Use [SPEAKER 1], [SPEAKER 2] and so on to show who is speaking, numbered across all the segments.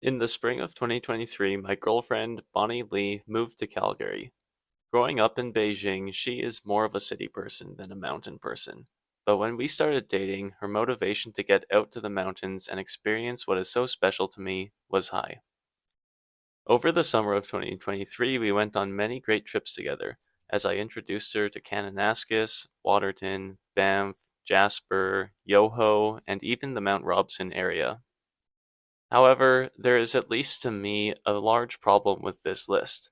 [SPEAKER 1] In the spring of 2023, my girlfriend, Bonnie Lee, moved to Calgary. Growing up in Beijing, she is more of a city person than a mountain person. But when we started dating, her motivation to get out to the mountains and experience what is so special to me was high. Over the summer of 2023, we went on many great trips together, as I introduced her to Kananaskis, Waterton, Banff, Jasper, Yoho, and even the Mount Robson area. However, there is at least to me a large problem with this list.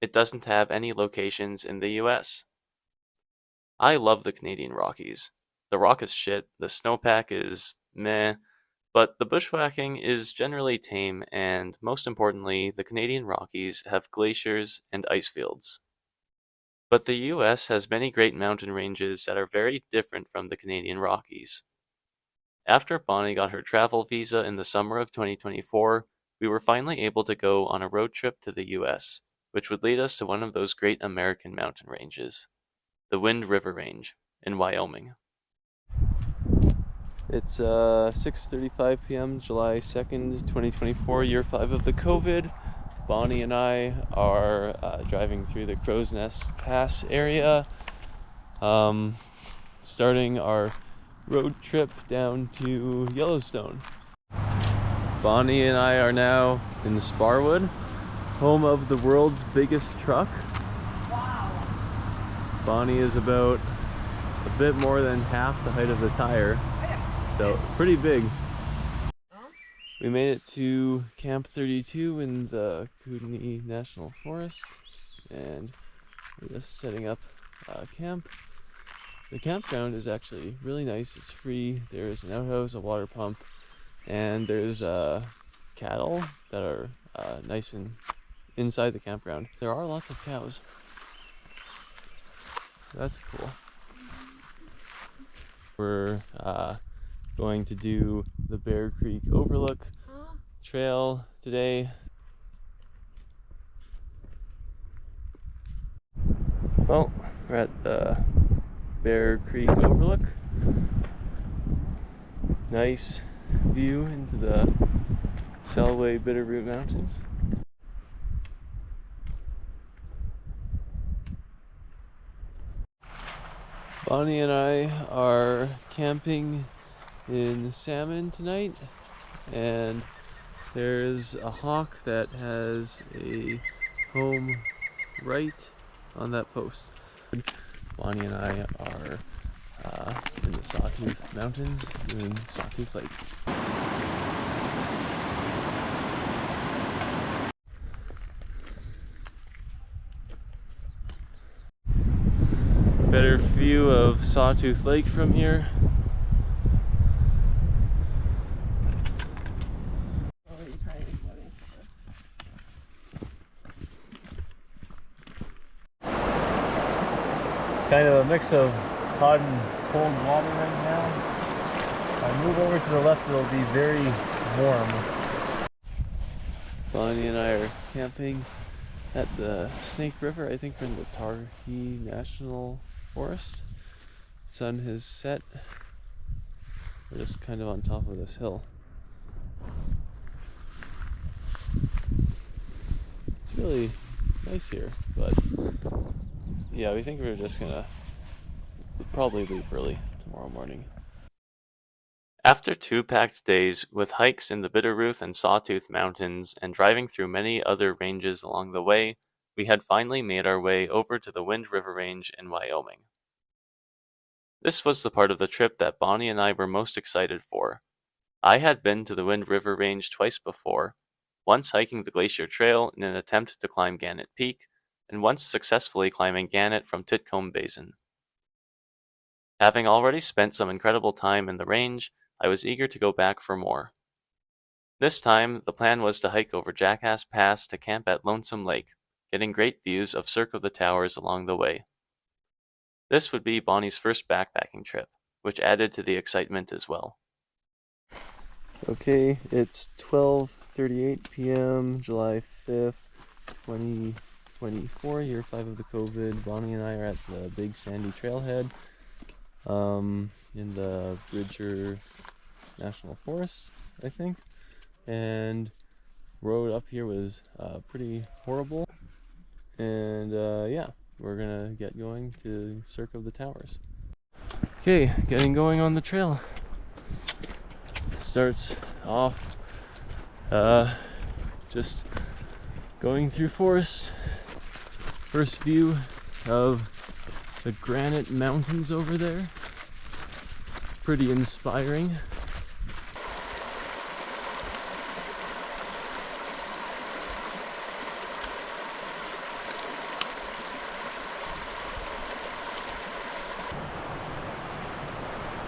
[SPEAKER 1] It doesn't have any locations in the US. I love the Canadian Rockies. The rock is shit, the snowpack is meh, but the bushwhacking is generally tame, and most importantly, the Canadian Rockies have glaciers and ice fields. But the US has many great mountain ranges that are very different from the Canadian Rockies. After Bonnie got her travel visa in the summer of 2024, we were finally able to go on a road trip to the US, which would lead us to one of those great American mountain ranges, the Wind River Range in Wyoming. It's 6:35 p.m. July 2nd, 2024, year 5 of the COVID. Bonnie and I are driving through the Crow's Nest Pass area, starting our road trip down to Yellowstone. Bonnie and I are now in Sparwood, home of the world's biggest truck.
[SPEAKER 2] Wow.
[SPEAKER 1] Bonnie is about a bit more than half the height of the tire, so pretty big. We made it to Camp 32 in the Kootenai National Forest, and we're just setting up camp. The campground is actually really nice. It's free. There's an outhouse, a water pump, and there's cattle that are nice and inside the campground. There are lots of cows. That's cool. We're going to do the Bear Creek Overlook Trail today. Well, we're at the Bear Creek Overlook. Nice view into the Selway Bitterroot Mountains. Bonnie and I are camping in Salmon tonight, and there's a hawk that has a home right on that post. Bonnie and I are in the Sawtooth Mountains in Sawtooth Lake. Better view of Sawtooth Lake from here. Kind of a mix of hot and cold water right now. I move over to the left, it'll be very warm. Bonnie and I are camping at the Snake River. I think we're in the Targhee National Forest. Sun has set. We're just kind of on top of this hill. It's really nice here, but yeah, we think we're just gonna probably leave early tomorrow morning. After 2 packed days with hikes in the Bitterroot and Sawtooth Mountains and driving through many other ranges along the way, we had finally made our way over to the Wind River Range in Wyoming. This was the part of the trip that Bonnie and I were most excited for. I had been to the Wind River Range twice before, once hiking the Glacier Trail in an attempt to climb Gannett Peak, and once successfully climbing Gannett from Titcomb Basin. Having already spent some incredible time in the range, I was eager to go back for more. This time, the plan was to hike over Jackass Pass to camp at Lonesome Lake, getting great views of Cirque of the Towers along the way. This would be Bonnie's first backpacking trip, which added to the excitement as well. Okay, it's 12:38 p.m., July 5th, 2024, year 5 of the COVID. Bonnie and I are at the Big Sandy Trailhead in the Bridger National Forest, I think. And
[SPEAKER 2] road up here was pretty horrible. And yeah, we're gonna get going to Cirque of the Towers. Okay, getting going on the trail. Starts off just going through forest. First view of the granite mountains over there. Pretty inspiring.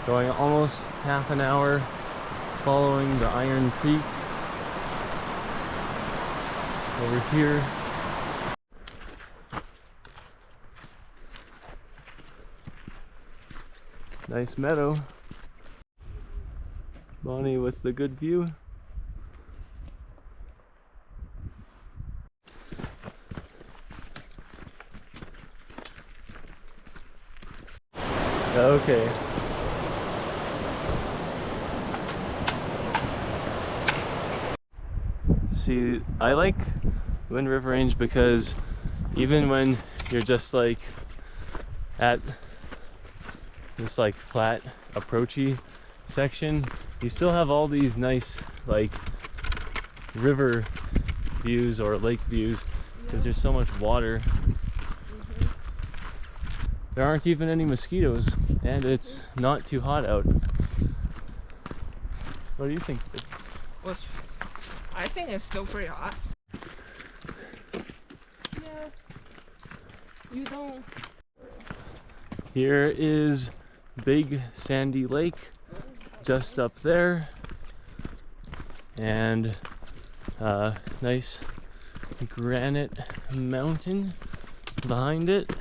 [SPEAKER 2] Going almost half an hour following the Iron Creek over here. Nice meadow. Bonnie with the good view. Okay. See, I like Wind River Range because even when you're just like at this like flat approachy section, you still have all these nice like river views or lake views because there's so much water. There aren't even any mosquitoes and it's not too hot out. What do you think?
[SPEAKER 3] Well, I think it's still pretty hot. Yeah. You don't.
[SPEAKER 2] Here is Big Sandy Lake just up there, and nice granite mountain behind it.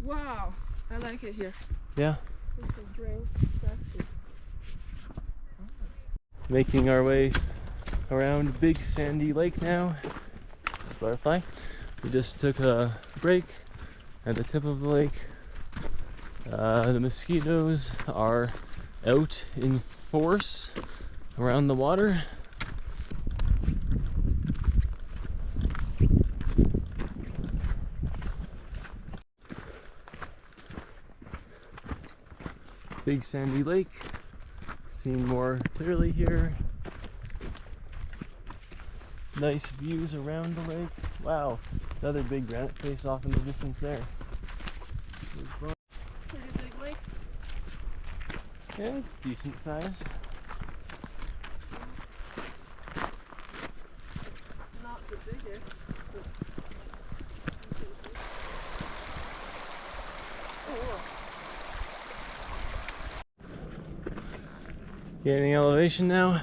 [SPEAKER 3] Wow, I like it here.
[SPEAKER 2] Yeah.
[SPEAKER 3] It's a drink. That's it.
[SPEAKER 2] Making our way around Big Sandy Lake now. Butterfly. We just took a break at the tip of the lake. The mosquitoes are out in force around the water. Big Sandy Lake, seen more clearly here. Nice views around the lake. Wow, another big granite face off in the distance there.
[SPEAKER 3] Pretty big lake.
[SPEAKER 2] Yeah, it's decent size.
[SPEAKER 3] Not the biggest. Oh.
[SPEAKER 2] Gaining elevation now.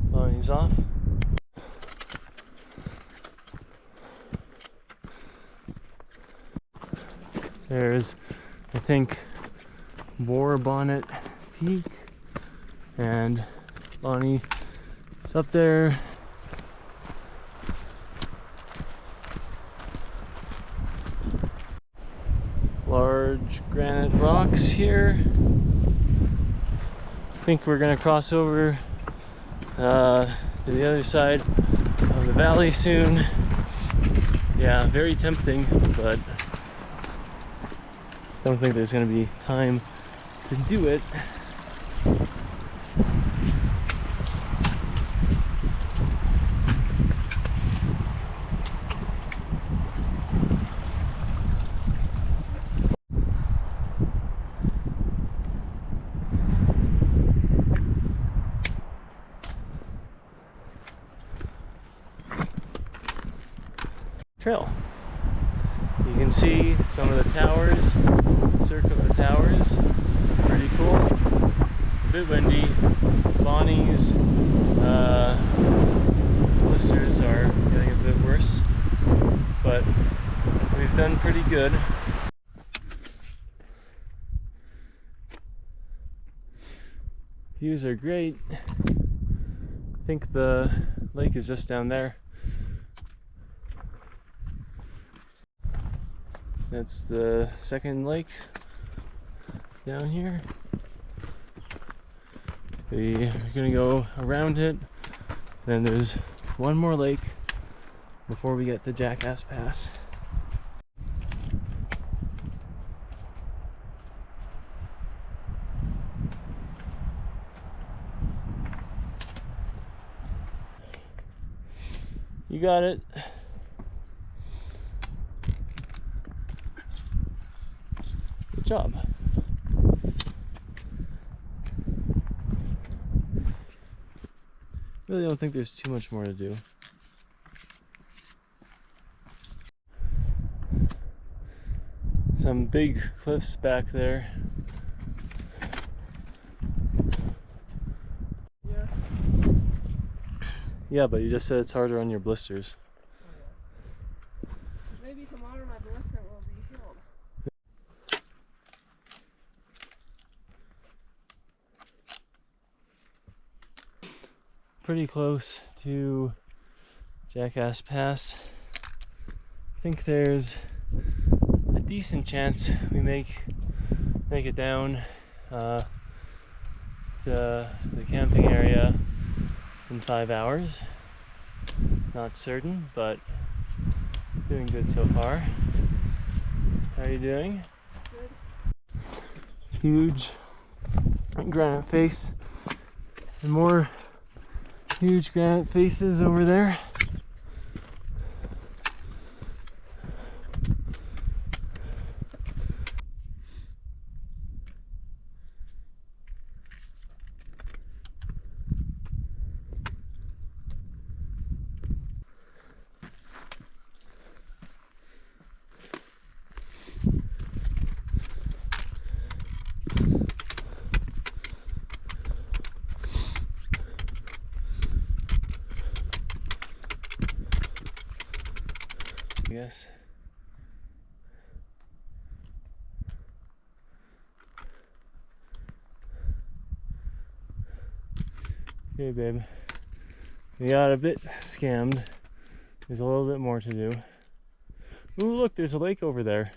[SPEAKER 2] Bonnie's off. There's, I think, War Bonnet Peak, and Bonnie is up there. Large granite rocks here. I think we're gonna cross over to the other side of the valley soon. Yeah, very tempting, but don't think there's gonna be time to do it. Trail. You can see some of the towers, Cirque of the Towers, pretty cool. A bit windy. Bonnie's blisters are getting a bit worse. worse, but we've done pretty good. Views are great. I think the lake is just down there. That's the second lake down here. We're gonna go around it. Then there's one more lake before we get to Jackass Pass. You got it. Good job. Really don't think there's too much more to do. Some big cliffs back there.
[SPEAKER 3] Yeah.
[SPEAKER 2] Yeah, but you just said it's harder on your blisters.
[SPEAKER 3] Maybe tomorrow my blister will be healed.
[SPEAKER 2] Pretty close to Jackass Pass. I think there's a decent chance we make it down to the camping area in 5 hours. Not certain, but doing good so far. How are you doing?
[SPEAKER 3] Good.
[SPEAKER 2] Huge granite face and more huge granite faces over there. Yes. Okay, babe. We got a bit scammed. There's a little bit more to do. Ooh, look, there's a lake over there.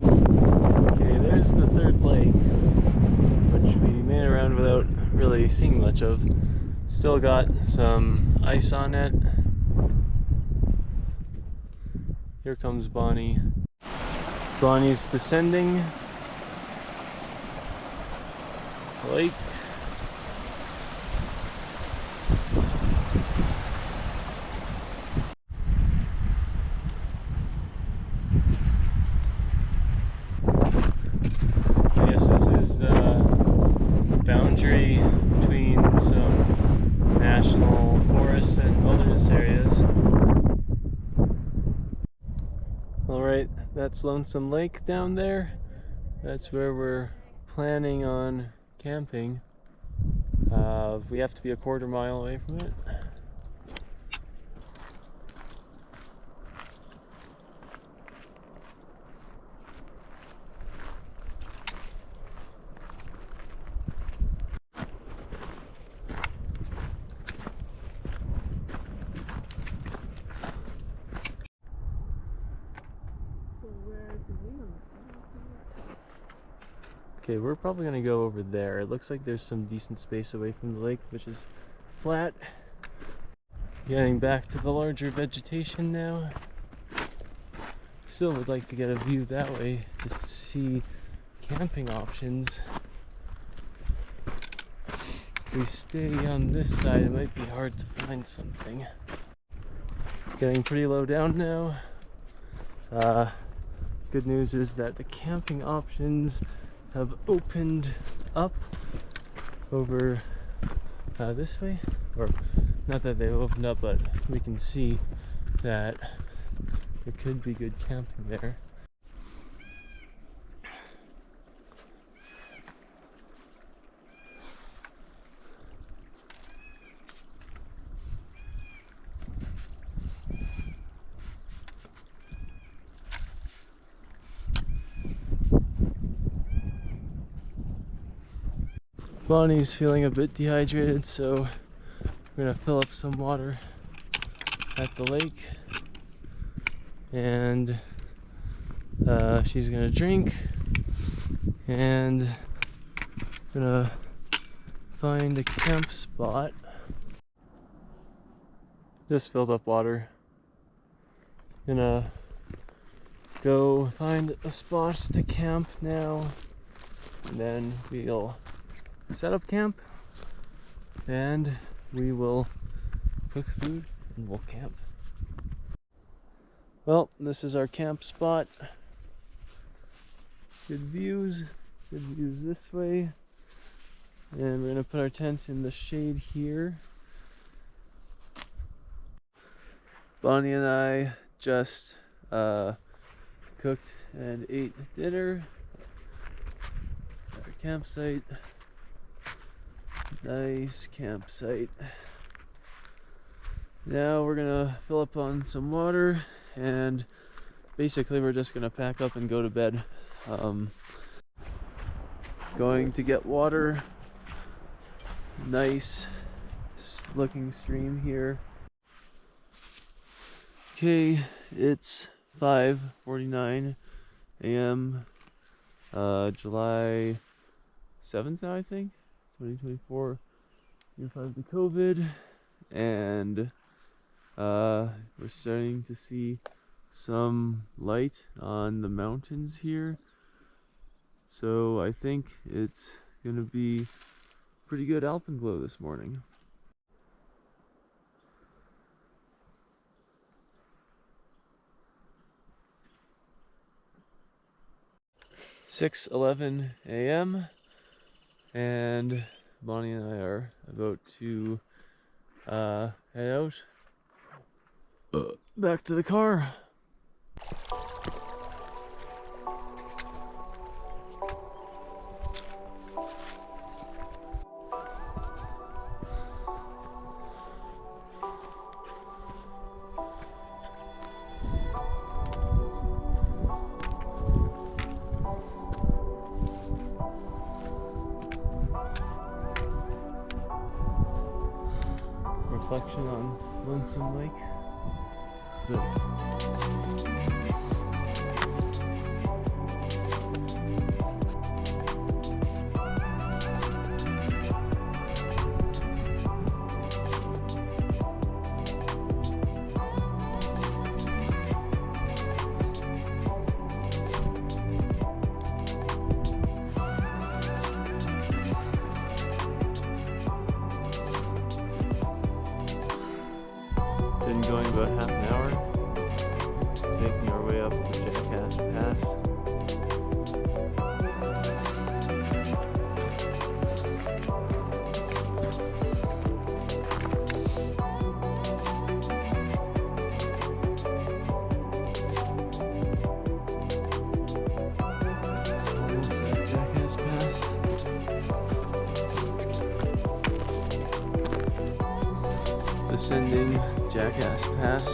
[SPEAKER 2] Okay, there's the third lake, which we made around without really seeing much of. Still got some ice on it. Here comes Bonnie. Bonnie's descending the lake. I guess this is the boundary between some national forests and wilderness areas. Alright, that's Lonesome Lake down there. That's where we're planning on camping. We have to be a quarter mile away from it.
[SPEAKER 3] So where do we want to start?
[SPEAKER 2] Okay, we're probably gonna go over there. It looks like there's some decent space away from the lake, which is flat. Getting back to the larger vegetation now. Still would like to get a view that way just to see camping options. If we stay on this side, it might be hard to find something. Getting pretty low down now. Good news is that the camping options have opened up over this way, or not that they've opened up, but we can see that there could be good camping there. Bonnie's feeling a bit dehydrated, so we're gonna fill up some water at the lake, and she's gonna drink, and gonna find a camp spot. Just filled up water. Gonna go find a spot to camp now, and then we'll set up camp, and we will cook food and we'll camp. Well, this is our camp spot. Good views this way, and we're gonna put our tent in the shade here. Bonnie and I just cooked and ate dinner at our campsite. Nice campsite. Now we're gonna fill up on some water, and basically we're just gonna pack up and go to bed. Going to get water. Nice looking stream here. Okay, it's 5:49 a.m. July 7th now, I think, 2024. Year 5 of the COVID, and we're starting to see some light on the mountains here. So I think it's gonna be pretty good alpenglow this morning. 6:11 a.m. and Bonnie and I are about to head out back to the car. Reflection on Lonesome Lake. Been going about half an hour, making our way up the Jackass Pass. Almost at Jackass Pass. Descending Jackass Pass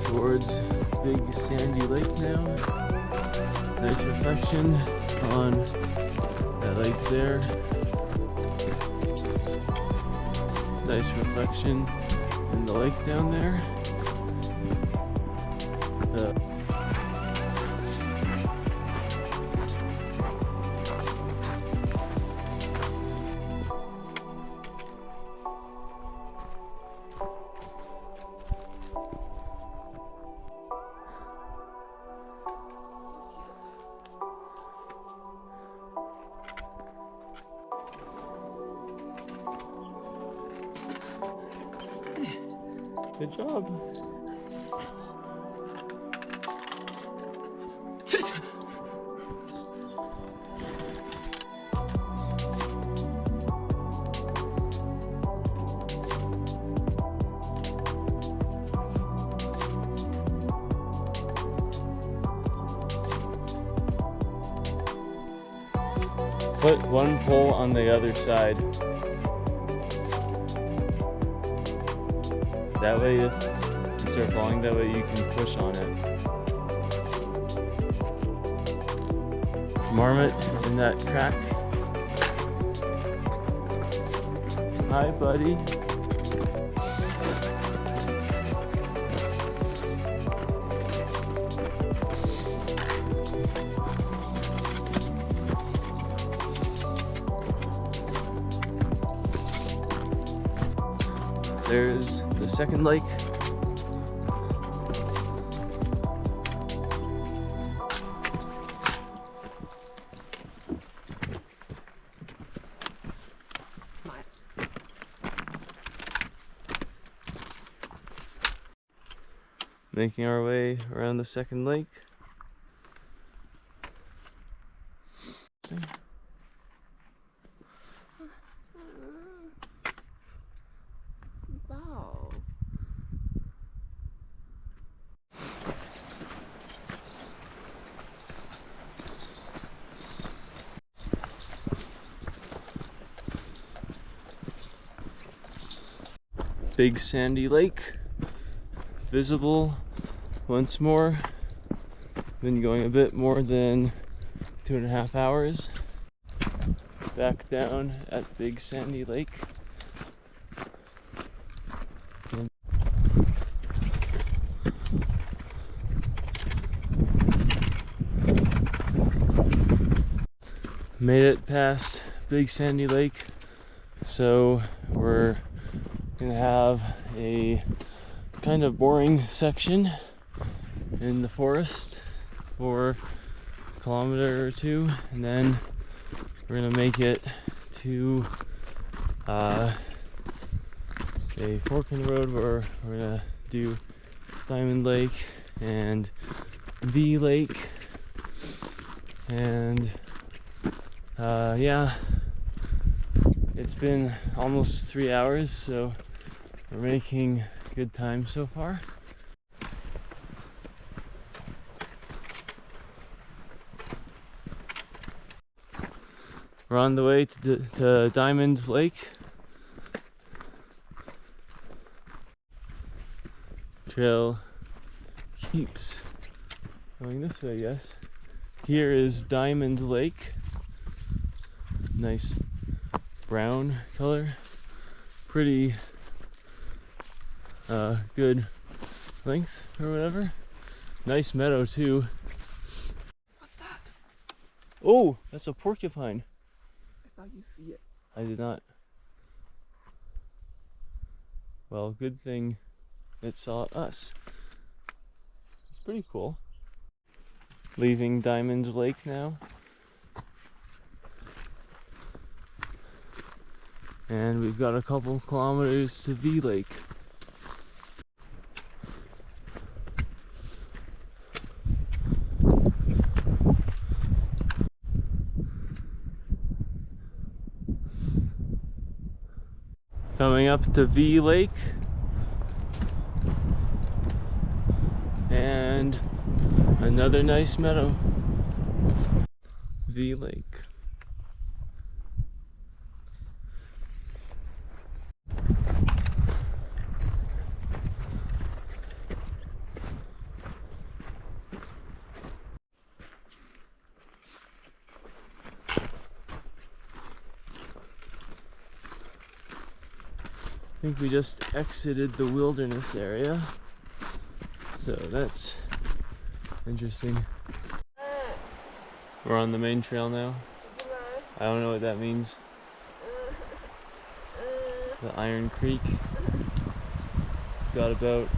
[SPEAKER 2] towards Big Sandy Lake now. Nice reflection on that lake there. Nice reflection in the lake down there. Good job. Put one pole on the other side. That way, you start falling, that way you can push on it. Marmot in that crack. Hi, buddy. There's the second lake. Making our way around the second lake.
[SPEAKER 3] Wow.
[SPEAKER 2] Big Sandy Lake, visible once more. Been going a bit more than 2.5 hours. Back down at Big Sandy Lake. Made it past Big Sandy Lake, so we're gonna have a kind of boring section in the forest for a kilometer or two, and then we're gonna make it to a fork in the road where we're gonna do Diamond Lake and V Lake, and yeah, it's been almost 3 hours, so we're making good time so far. We're on the way to Diamond Lake. Trail keeps going this way, yes. Here is Diamond Lake. Nice brown color. Pretty good length or whatever. Nice meadow too.
[SPEAKER 3] What's that?
[SPEAKER 2] Oh, that's a porcupine.
[SPEAKER 3] I thought you see it.
[SPEAKER 2] I did not. Well, good thing it saw us. It's pretty cool. Leaving Diamond Lake now. And we've got a couple kilometers to V Lake. Coming up to V Lake. And another nice meadow. V Lake. I think we just exited the wilderness area, so that's interesting. We're on the main trail now. I don't know what that means. The Iron Creek. Got about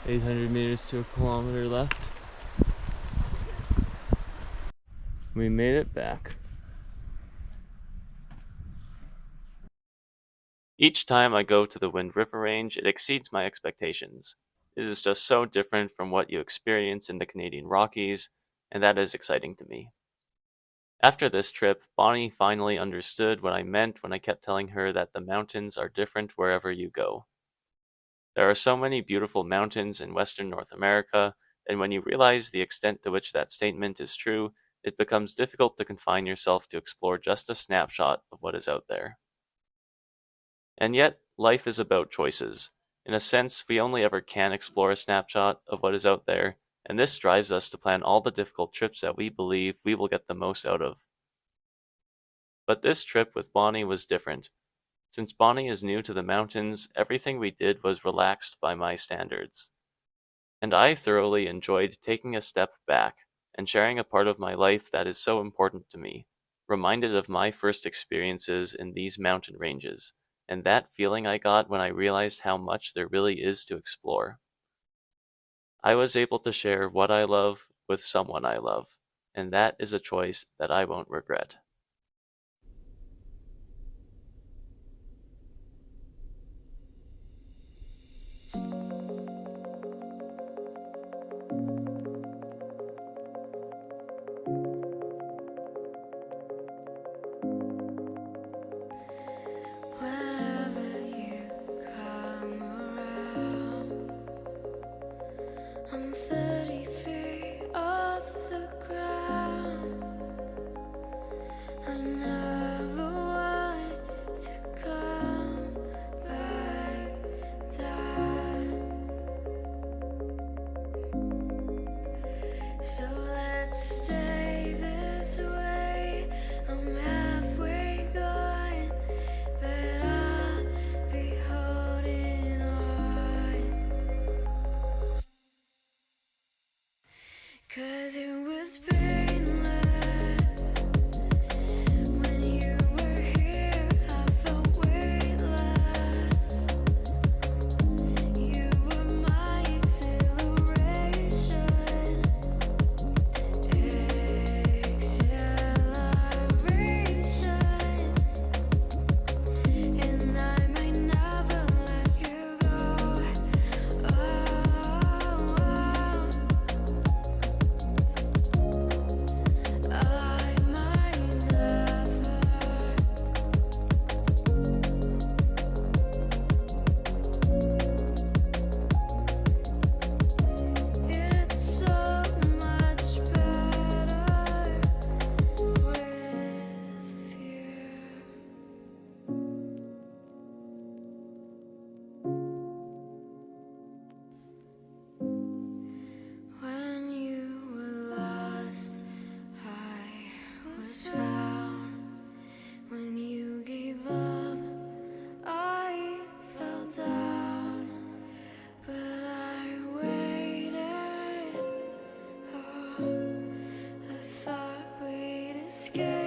[SPEAKER 2] 800 meters to a kilometer left. We made it back.
[SPEAKER 1] Each time I go to the Wind River Range, it exceeds my expectations. It is just so different from what you experience in the Canadian Rockies, and that is exciting to me. After this trip, Bonnie finally understood what I meant when I kept telling her that the mountains are different wherever you go. There are so many beautiful mountains in Western North America, and when you realize the extent to which that statement is true, it becomes difficult to confine yourself to explore just a snapshot of what is out there. And yet, life is about choices. In a sense, we only ever can explore a snapshot of what is out there, and this drives us to plan all the difficult trips that we believe we will get the most out of. But this trip with Bonnie was different. Since Bonnie is new to the mountains, everything we did was relaxed by my standards. And I thoroughly enjoyed taking a step back and sharing a part of my life that is so important to me, reminded of my first experiences in these mountain ranges, and that feeling I got when I realized how much there really is to explore. I was able to share what I love with someone I love, and that is a choice that I won't regret.
[SPEAKER 4] Whenever you come around, I'm 30 feet off the ground. I never want to come back down. So let's stay this way. I'm halfway gone, but I'll be holding on. 'Cause it was painless when you were here. I felt weightless. You were my exhilaration, and I might never let you go. I might never. It's so much better with you. When you were lost, I was found. When you gave up, I fell down. But I waited. Oh, I thought we'd escape.